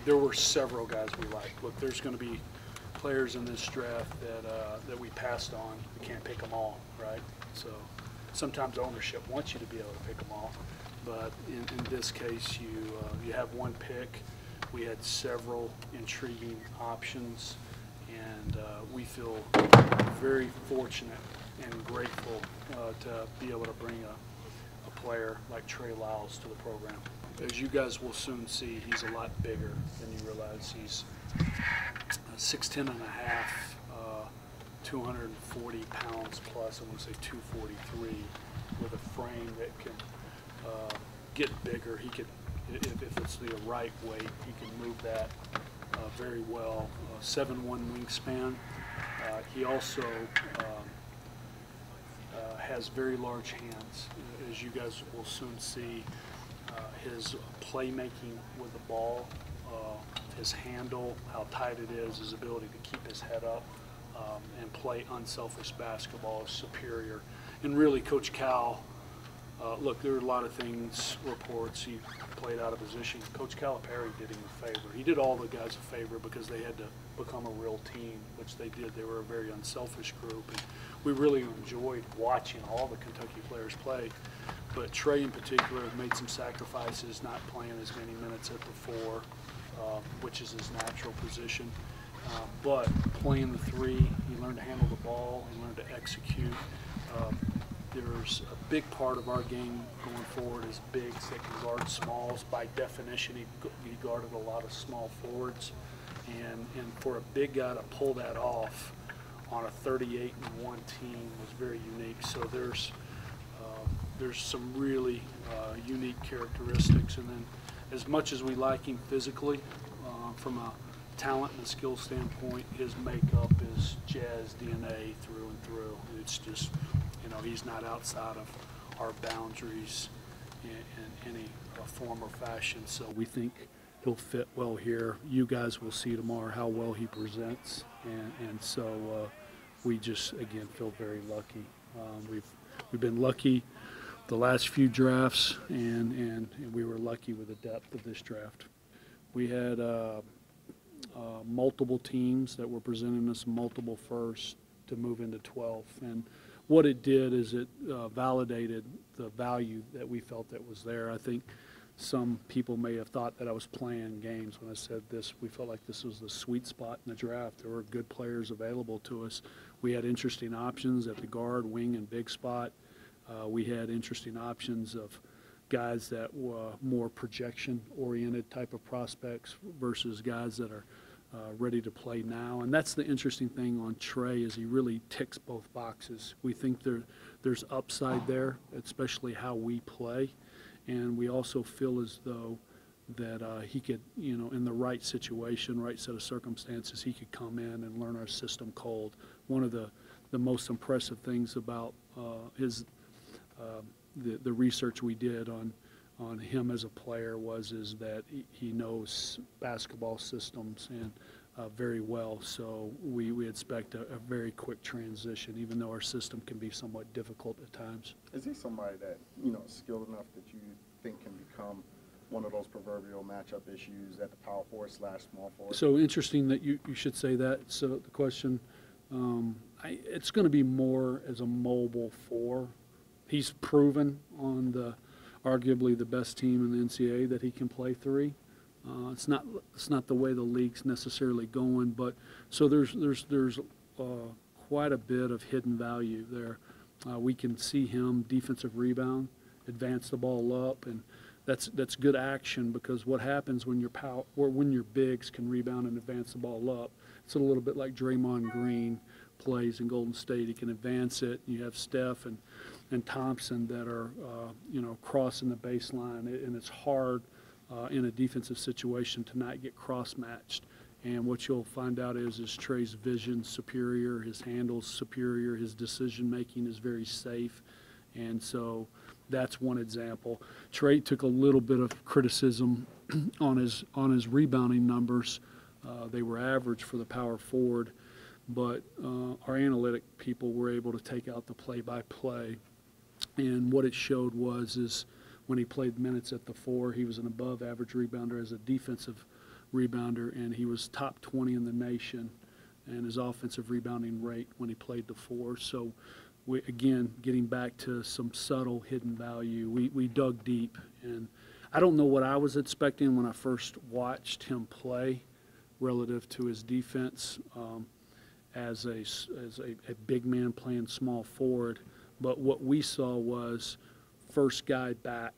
There were several guys we liked. Look, there's going to be players in this draft that we passed on. We can't pick them all, right? So sometimes ownership wants you to be able to pick them all, but in this case, you have one pick. We had several intriguing options, and we feel very fortunate and grateful to be able to bring a player like Trey Lyles to the program. As you guys will soon see, he's a lot bigger than you realize. He's 6'10" and a half, 240 pounds plus, I want to say 243, with a frame that can get bigger. He could, if it's the right weight, he can move that very well. 7'1" wingspan. He also has very large hands. As you guys will soon see, his playmaking with the ball, his handle, how tight it is, his ability to keep his head up and play unselfish basketball is superior. And really, Coach Cal, look, there are a lot of things, reports, he played out of position. Coach Calipari did him a favor. He did all the guys a favor because they had to become a real team, which they did. They were a very unselfish group. And we really enjoyed watching all the Kentucky players play. But Trey in particular made some sacrifices, not playing as many minutes at the 4, which is his natural position. But playing the 3, he learned to handle the ball, he learned to execute. There's a big part of our game going forward is bigs that can guard smalls. By definition, he guarded a lot of small forwards. And for a big guy to pull that off on a 38-1 team was very unique. So there's some really unique characteristics. And then as much as we like him physically, from a talent and a skill standpoint, his makeup is Jazz DNA through and through. It's just, you know, he's not outside of our boundaries in any form or fashion. So we think he'll fit well here. You guys will see tomorrow how well he presents. And so we just, again, feel very lucky. We've been lucky the last few drafts, and we were lucky with the depth of this draft. We had multiple teams that were presenting us multiple firsts to move into 12th, and what it did is it validated the value that we felt that was there. I think some people may have thought that I was playing games when I said this. We felt like this was the sweet spot in the draft. There were good players available to us. We had interesting options at the guard, wing, and big spot. We had interesting options of guys that were more projection-oriented type of prospects versus guys that are ready to play now. And that's the interesting thing on Trey, is he really ticks both boxes. We think there's upside there, especially how we play. And we also feel as though that he could, you know, in the right situation, right set of circumstances, he could come in and learn our system cold. One of the most impressive things about the research we did on him as a player is that he knows basketball systems and very well. So we expect a very quick transition, even though our system can be somewhat difficult at times. Is he somebody that, you know, skilled enough that you think can become one of those proverbial matchup issues at the power forward / small forward? So interesting that you should say that. So the question, it's going to be more as a mobile 4. He's proven on arguably the best team in the NCAA that he can play 3. It's not the way the league's necessarily going, but so there's quite a bit of hidden value there. We can see him defensive rebound, advance the ball up, and that's good action, because what happens when your bigs can rebound and advance the ball up, it's a little bit like Draymond Green plays in Golden State. He can advance it. You have Steph and Thompson that are crossing the baseline, and it's hard in a defensive situation to not get cross-matched. And what you'll find out is Trey's vision superior, his handles superior, his decision-making is very safe. And so that's one example. Trey took a little bit of criticism on his rebounding numbers. They were average for the power forward, but our analytic people were able to take out the play-by-play. And what it showed is when he played minutes at the 4, he was an above-average rebounder as a defensive rebounder, and he was top 20 in the nation and his offensive rebounding rate when he played the four. So, again, getting back to some subtle hidden value, we dug deep. And I don't know what I was expecting when I first watched him play relative to his defense as a big man playing small forward. But what we saw was first guy back,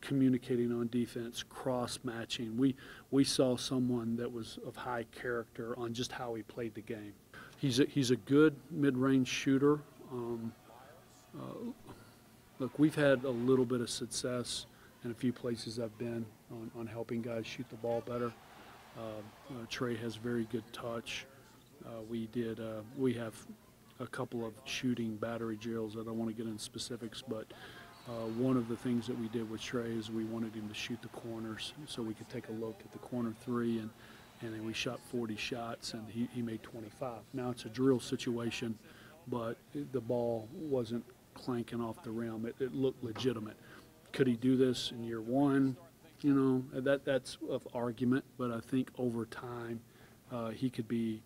communicating on defense, cross-matching. We saw someone that was of high character on just how he played the game. He's a good mid-range shooter. Look, we've had a little bit of success in a few places I've been on helping guys shoot the ball better. Trey has very good touch. We have a couple of shooting battery drills. I don't want to get into specifics, but one of the things that we did with Trey is we wanted him to shoot the corners so we could take a look at the corner three, and then we shot 40 shots, and he made 25. Now it's a drill situation, but the ball wasn't clanking off the rim. It looked legitimate. Could he do this in year one? You know, that's of argument, but I think over time he could be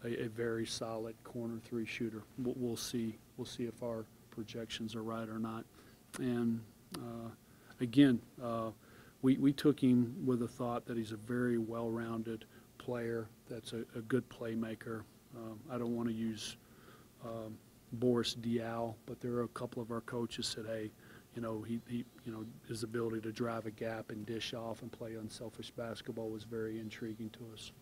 a very solid corner three shooter. We'll see. We'll see if our projections are right or not. And again, we took him with the thought that he's a very well-rounded player. That's a good playmaker. I don't want to use Boris Diaw, but there are a couple of our coaches said, hey, you know, his ability to drive a gap and dish off and play unselfish basketball was very intriguing to us.